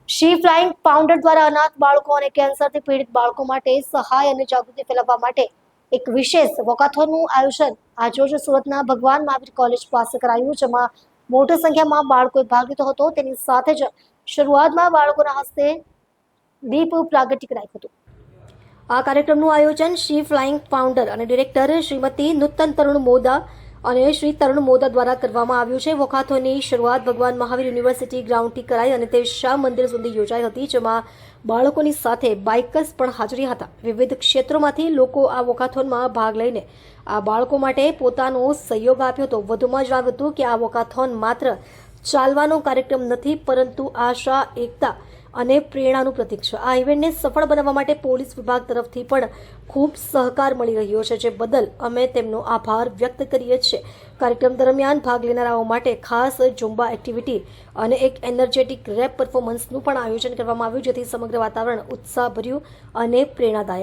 શી flying founder દ્વારા અનાથ બાળકો અને કેન્સરથી પીડિત બાળકો માટે સહાય અને જાગૃતિ ફેલાવવા માટે એક વિશેષ વોકાથોનનું આયોજન આજરોજ સુરતના ભગવાન મહાવીર કોલેજ પાસે કરાયું, જેમાં મોટી સંખ્યામાં બાળકોએ ભાગ લીધો હતો। તેની સાથે જ શરૂઆતમાં બાળકોના હસ્તે દીપ પ્રાગટ્ય કરાયું હતું। આ કાર્યક્રમનું આયોજન શી ફ્લાઇંગ ફાઉન્ડર અને ડિરેક્ટર શ્રીમતી નૂતન તરુણ મોદા અને શ્રી તરુણ મોદા દ્વારા કરવામાં આવ્યું છે। વોકાથોનની શરૂઆત ભગવાન મહાવીર યુનિવર્સિટી ગ્રાઉન્ડથી કરાઈ અને તે શ્યામ મંદિર સુધી યોજાઈ હતી, જેમાં બાળકોની સાથે બાઇકર્સ પણ હાજર હતા। વિવિધ ક્ષેત્રોમાંથી લોકો આ વોકાથોનમાં ભાગ લઈને આ બાળકો માટે પોતાનો સહયોગ આપ્યો હતો। વધુમાં જણાવ્યું હતું કે આ વોકાથોન માત્ર ચાલવાનો કાર્યક્રમ નથી, પરંતુ આશા, એકતા અને પ્રેરણાનું પ્રતીક છે। આ ઇવેન્ટને સફળ બનાવવા માટે પોલીસ વિભાગ તરફથી પણ ખૂબ સહકાર મળી રહ્યો છે, જે બદલ અમે તેમનો આભાર વ્યક્ત કરીએ છીએ। કાર્યક્રમ દરમિયાન ભાગ લેનારાઓ માટે ખાસ ઝુંબા એક્ટિવિટી અને એક એનર્જેટિક રેપ પરફોર્મન્સનું પણ આયોજન કરવામાં આવ્યું, જેથી સમગ્ર વાતાવરણ ઉત્સાહભર્યું અને પ્રેરણાદાયક